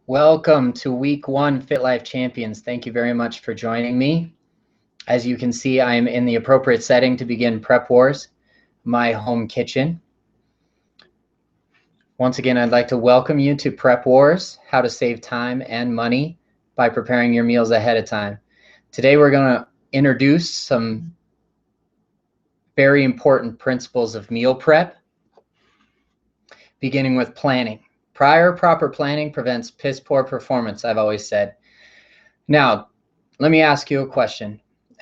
Welcome to week 1 Fit Life Champions. Thank you very much for joining me. As you can see, I am in the appropriate setting to begin PrepWars, my home kitchen. Once again, I'd like to welcome you to PrepWars, how to save time and money by preparing your meals ahead of time. Today we're going to introduce some very important principles of meal prep, beginning with planning. Prior proper planning prevents piss poor performance, I've always said. Now, let me ask you a question.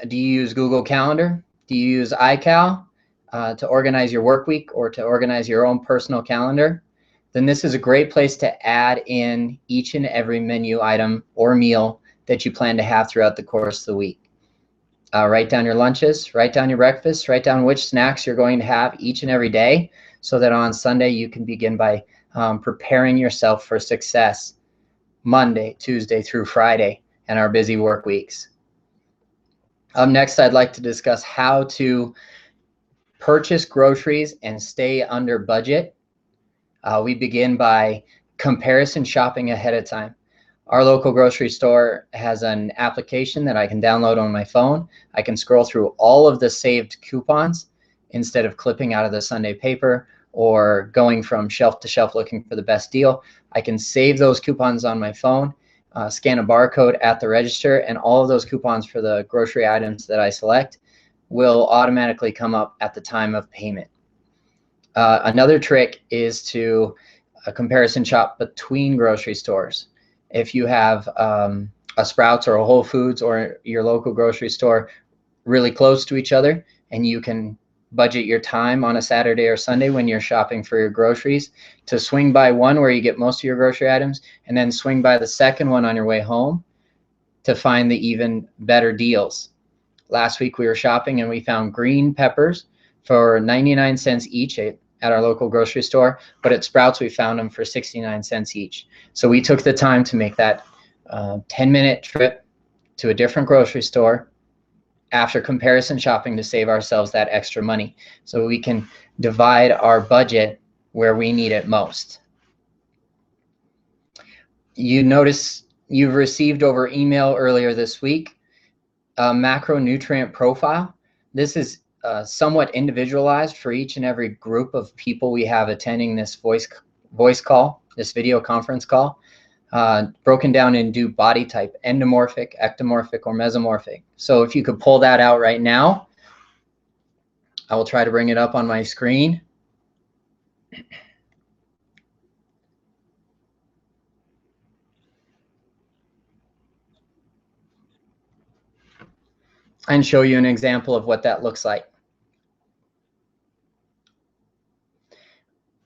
Do you use Google Calendar? Do you use iCal to organize your work week or to organize your own personal calendar? Then this is a great place to add in each and every menu item or meal that you plan to have throughout the course of the week. Write down your lunches, write down your breakfasts, write down which snacks you're going to have each and every day so that on Sunday you can begin by preparing yourself for success Monday, Tuesday through Friday and our busy work weeks. Up next, I'd like to discuss how to purchase groceries and stay under budget. We begin by comparison shopping ahead of time. Our local grocery store has an application that I can download on my phone. I can scroll through all of the saved coupons instead of clipping out of the Sunday paper or going from shelf to shelf looking for the best deal. I can save those coupons on my phone, scan a barcode at the register, and all of those coupons for the grocery items that I select will automatically come up at the time of payment. Another trick is to comparison shop between grocery stores. If you have a Sprouts or a Whole Foods or your local grocery store really close to each other, and you can budget your time on a Saturday or Sunday when you're shopping for your groceries to swing by one where you get most of your grocery items and then swing by the second one on your way home to find the even better deals. Last week we were shopping and we found green peppers for 99 cents each at our local grocery store, but at Sprouts we found them for 69 cents each. So we took the time to make that 10-minute trip to a different grocery store after comparison shopping to save ourselves that extra money so we can divide our budget where we need it most. You notice you've received over email earlier this week a macronutrient profile. This is somewhat individualized for each and every group of people we have attending this voice call, this video conference call. Broken down into body type, endomorphic, ectomorphic, or mesomorphic. So if you could pull that out right now, I will try to bring it up on my screen. And show you an example of what that looks like.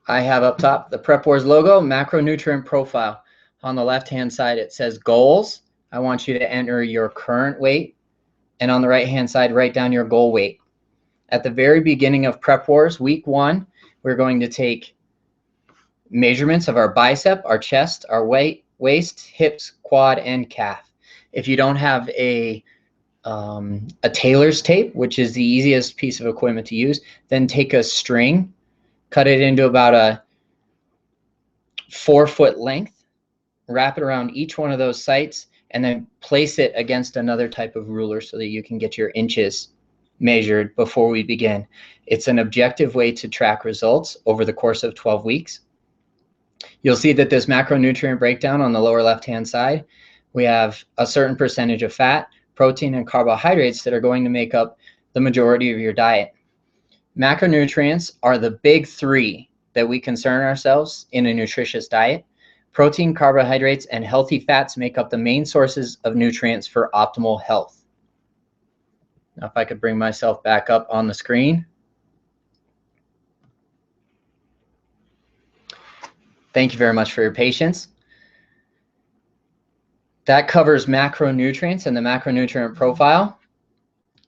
I have up top the PrepWars logo, macronutrient profile. On the left-hand side, it says goals. I want you to enter your current weight. And on the right-hand side, write down your goal weight. At the very beginning of PrepWars, week 1, we're going to take measurements of our bicep, our chest, our waist, hips, quad, and calf. If you don't have a tailor's tape, which is the easiest piece of equipment to use, then take a string, cut it into about a 4-foot length, wrap it around each one of those sites, and then place it against another type of ruler so that you can get your inches measured before we begin. It's an objective way to track results over the course of 12 weeks. You'll see that this macronutrient breakdown on the lower left-hand side, we have a certain percentage of fat, protein, and carbohydrates that are going to make up the majority of your diet. Macronutrients are the big 3 that we concern ourselves in a nutritious diet. Protein, carbohydrates, and healthy fats make up the main sources of nutrients for optimal health. Now, if I could bring myself back up on the screen. Thank you very much for your patience. That covers macronutrients and the macronutrient profile.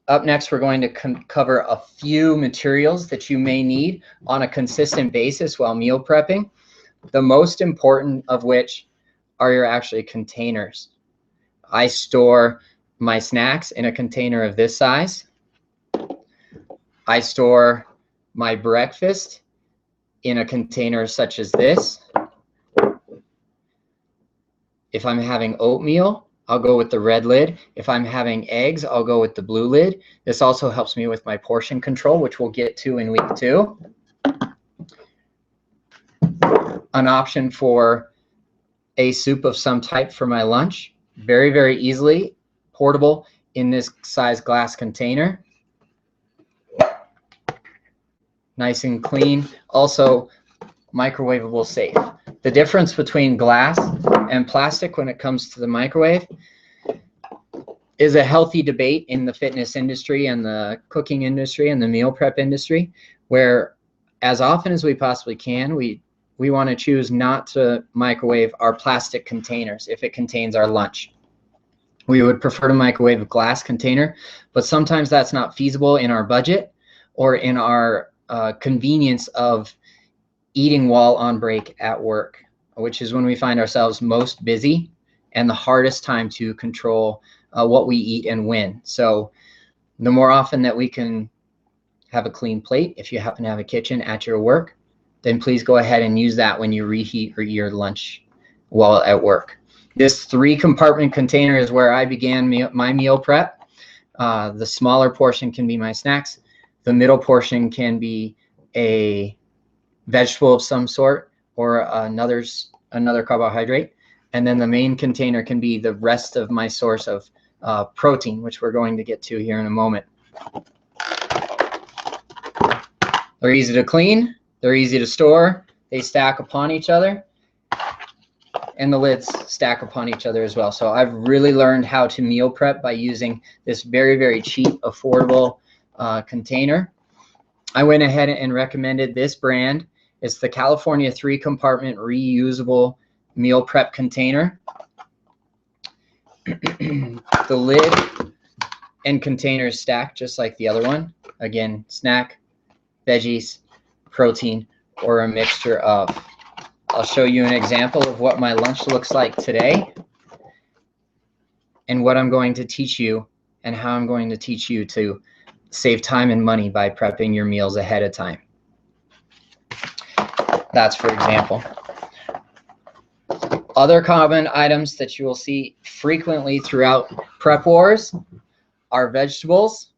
Up next, we're going to cover a few materials that you may need on a consistent basis while meal prepping. The most important of which are your actually containers. I store my snacks in a container of this size. I store my breakfast in a container such as this. If I'm having oatmeal, I'll go with the red lid. If I'm having eggs, I'll go with the blue lid. This also helps me with my portion control, which we'll get to in week 2. An option for a soup of some type for my lunch. Very, very easily portable in this size glass container. Nice and clean. Also microwavable safe. The difference between glass and plastic when it comes to the microwave is a healthy debate in the fitness industry and the cooking industry and the meal prep industry, where as often as we possibly can, we want to choose not to microwave our plastic containers if it contains our lunch. We would prefer to microwave a glass container, but sometimes that's not feasible in our budget or in our convenience of eating while on break at work, which is when we find ourselves most busy and the hardest time to control what we eat and when. So the more often that we can have a clean plate, if you happen to have a kitchen at your work, then please go ahead and use that when you reheat or your lunch while at work. This 3-compartment container is where I began my meal prep. The smaller portion can be my snacks. The middle portion can be a vegetable of some sort or another carbohydrate. And then the main container can be the rest of my source of protein, which we're going to get to here in a moment. They're easy to clean. They're easy to store. They stack upon each other. And the lids stack upon each other as well. So I've really learned how to meal prep by using this very, very cheap, affordable container. I went ahead and recommended this brand. It's the California 3-compartment reusable meal prep container. The lid and container is stacked just like the other one. Again, snack, veggies, protein, or a mixture of. I'll show you an example of what my lunch looks like today and what I'm going to teach you and how I'm going to teach you to save time and money by prepping your meals ahead of time. That's for example. Other common items that you will see frequently throughout PrepWars are vegetables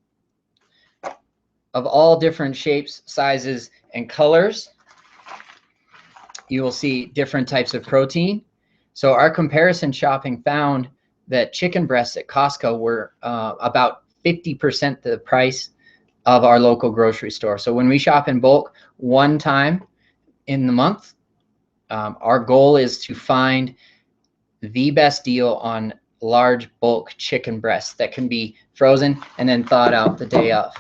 of all different shapes, sizes, and colors. You will see different types of protein. So our comparison shopping found that chicken breasts at Costco were about 50% the price of our local grocery store. So when we shop in bulk one time in the month, our goal is to find the best deal on large bulk chicken breasts that can be frozen and then thawed out the day of.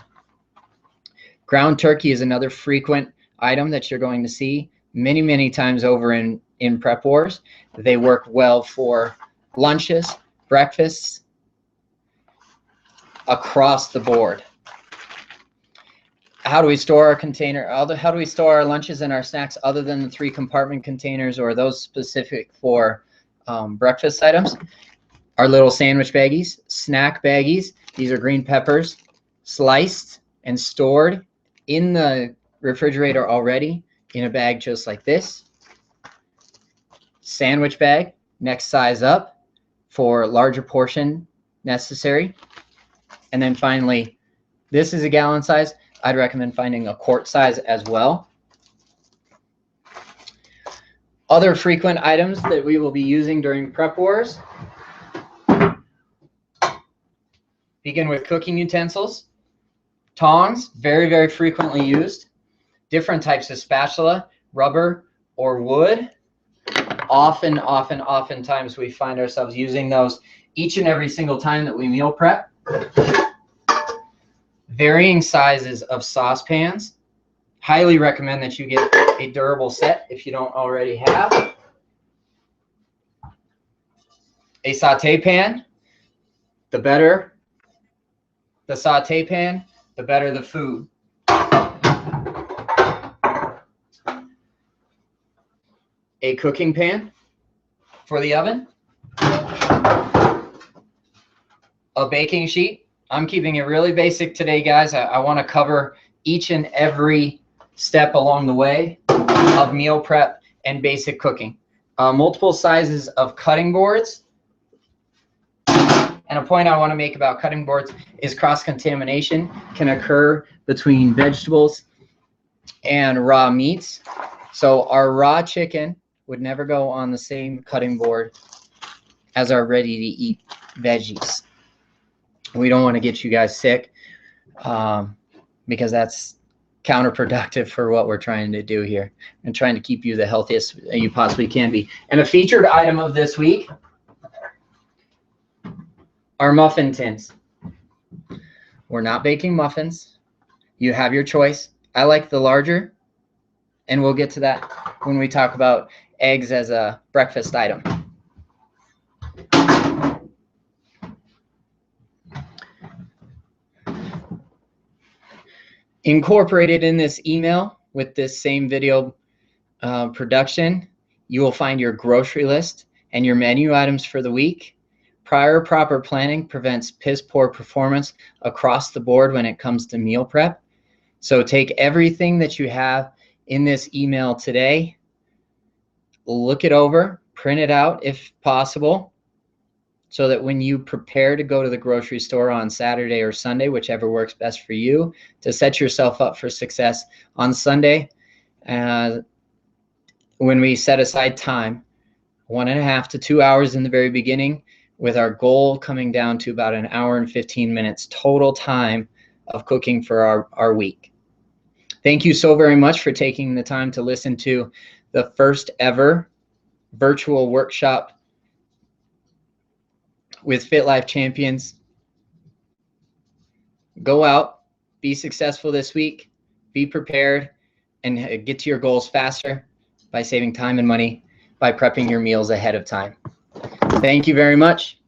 Ground turkey is another frequent item that you're going to see many, many times over in PrepWars. They work well for lunches, breakfasts, across the board. How do we store our container? How do we store our lunches and our snacks other than the 3-compartment containers or those specific for breakfast items? Our little sandwich baggies, snack baggies. These are green peppers, sliced and stored in the refrigerator already in a bag just like this. Sandwich bag, next size up for larger portion necessary. And then finally, this is a gallon size. I'd recommend finding a quart size as well. Other frequent items that we will be using during PrepWars. Begin with cooking utensils. Tongs, very, very frequently used. Different types of spatula, rubber or wood. Oftentimes we find ourselves using those each and every single time that we meal prep. Varying sizes of saucepans. Highly recommend that you get a durable set if you don't already have. A saute pan. The better the saute pan, the better the food. A cooking pan for the oven. A baking sheet. I'm keeping it really basic today, guys. I want to cover each and every step along the way of meal prep and basic cooking. multiple sizes of cutting boards. And a point I want to make about cutting boards is cross-contamination can occur between vegetables and raw meats. So our raw chicken would never go on the same cutting board as our ready-to-eat veggies. We don't want to get you guys sick because that's counterproductive for what we're trying to do here and trying to keep you the healthiest you possibly can be. And a featured item of this week are muffin tins. We're not baking muffins. You have your choice. I like the larger, and we'll get to that when we talk about eggs as a breakfast item. Incorporated in this email with this same video production, you will find your grocery list and your menu items for the week. Prior proper planning prevents piss poor performance across the board when it comes to meal prep. So take everything that you have in this email today, look it over, print it out if possible, so that when you prepare to go to the grocery store on Saturday or Sunday, whichever works best for you, to set yourself up for success on Sunday, when we set aside time, 1.5 to 2 hours in the very beginning, with our goal coming down to about 1 hour and 15 minutes total time of cooking for our week. Thank you so very much for taking the time to listen to the first ever virtual workshop with Fit Life Champions. Go out, be successful this week, be prepared, and get to your goals faster by saving time and money by prepping your meals ahead of time. Thank you very much.